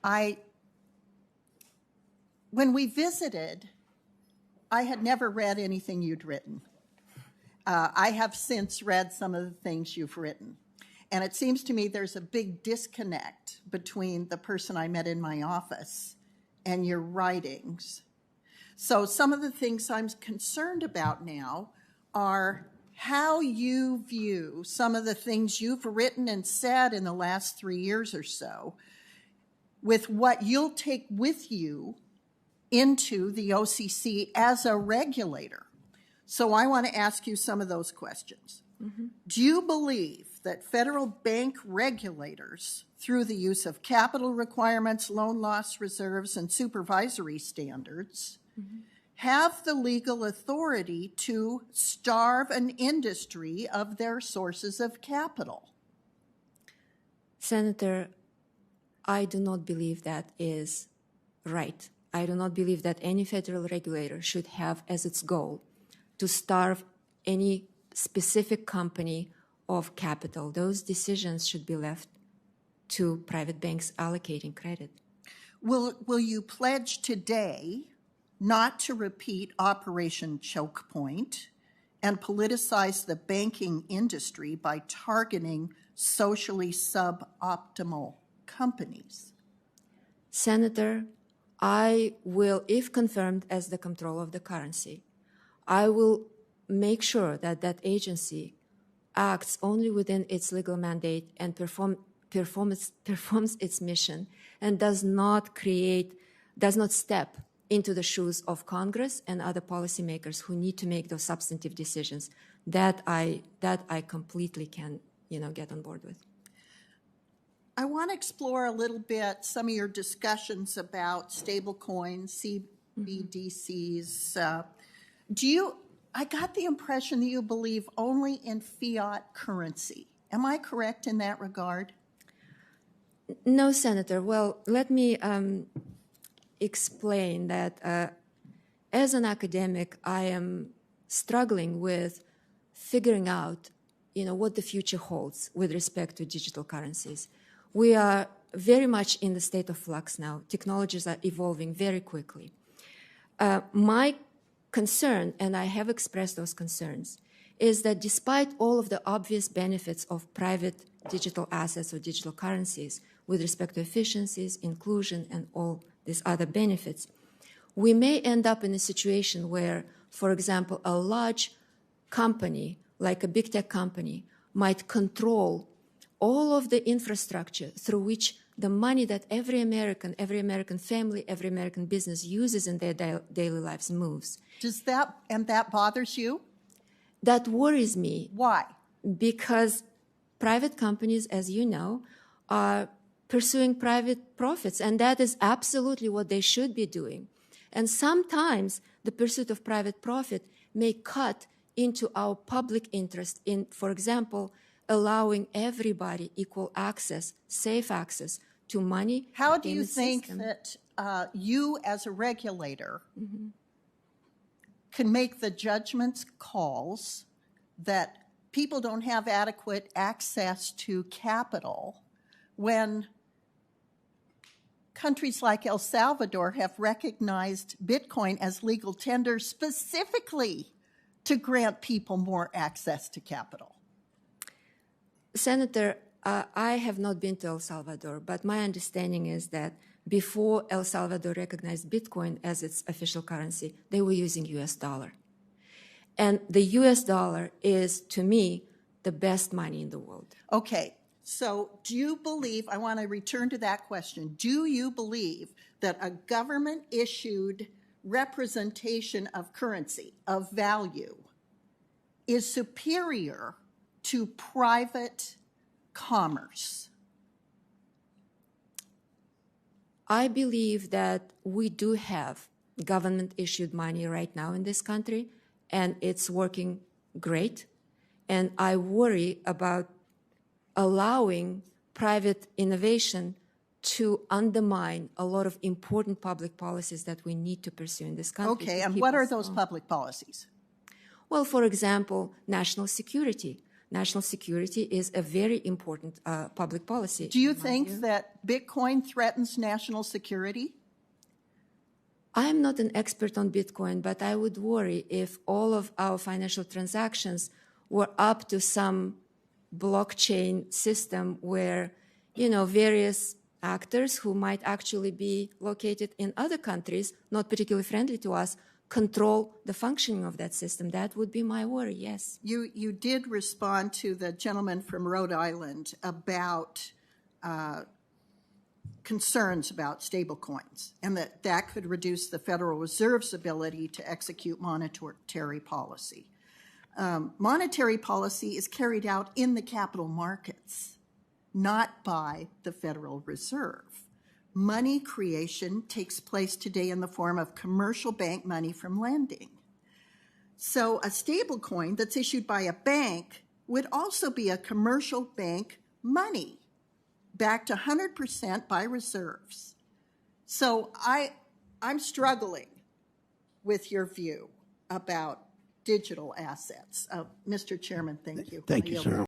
When we visited, I had never read anything you'd written. I have since read some of the things you've written. And it seems to me there's a big disconnect between the person I met in my office and your writings. So some of the things I'm concerned about now are how you view some of the things you've written and said in the last 3 years or so with what you'll take with you into the OCC as a regulator. So I want to ask you some of those questions. Mm-hmm. Do you believe that federal bank regulators, through the use of capital requirements, loan loss reserves, and supervisory standards, mm-hmm. have the legal authority to starve an industry of their sources of capital? Senator, I do not believe that is right. I do not believe that any federal regulator should have as its goal to starve any specific company of capital. Those decisions should be left to private banks allocating credit. Will you pledge today not to repeat Operation Choke Point and politicize the banking industry by targeting socially suboptimal companies? Senator, I will, if confirmed as the Comptroller of the Currency, I will make sure that that agency acts only within its legal mandate and performs its mission and does not step into the shoes of Congress and other policymakers who need to make those substantive decisions. That I completely can, get on board with. I want to explore a little bit some of your discussions about stablecoins, CBDCs. I got the impression that you believe only in fiat currency. Am I correct in that regard? No, Senator. Well, let me explain that as an academic, I am struggling with figuring out, what the future holds with respect to digital currencies. We are very much in the state of flux now. Technologies are evolving very quickly. My concern, and I have expressed those concerns, is that despite all of the obvious benefits of private digital assets or digital currencies with respect to efficiencies, inclusion, and all these other benefits, we may end up in a situation where, for example, a large company, like a big tech company, might control all of the infrastructure through which the money that every American family, every American business uses in their daily lives moves. That bothers you? That worries me. Why? Because private companies, as you know, are pursuing private profits, and that is absolutely what they should be doing. And sometimes the pursuit of private profit may cut into our public interest in, for example, allowing everybody equal access, safe access to money. How do you think that you as a regulator can make the judgments calls that people don't have adequate access to capital when countries like El Salvador have recognized Bitcoin as legal tender specifically to grant people more access to capital? Senator, I have not been to El Salvador, but my understanding is that before El Salvador recognized Bitcoin as its official currency, they were using US dollar. And the US dollar is, to me, the best money in the world. Okay, so do you believe, I want to return to that question, do you believe that a government-issued representation of currency, of value, is superior to private commerce? I believe that we do have government-issued money right now in this country, and it's working great. And I worry about allowing private innovation to undermine a lot of important public policies that we need to pursue in this country. Okay, and what are those public policies? Well, for example, national security. national security is a very important public policy. Do you think that Bitcoin threatens national security? I'm not an expert on Bitcoin, but I would worry if all of our financial transactions were up to some blockchain system where, various actors who might actually be located in other countries, not particularly friendly to us, control the functioning of that system. That would be my worry, yes. You did respond to the gentleman from Rhode Island about concerns about stablecoins and that could reduce the Federal Reserve's ability to execute monetary policy. Monetary policy is carried out in the capital markets, not by the Federal Reserve. Money creation takes place today in the form of commercial bank money from lending. So a stablecoin that's issued by a bank would also be a commercial bank money backed 100% by reserves. So I'm struggling with your view about digital assets. Mr. Chairman, thank you. Thank you, sir.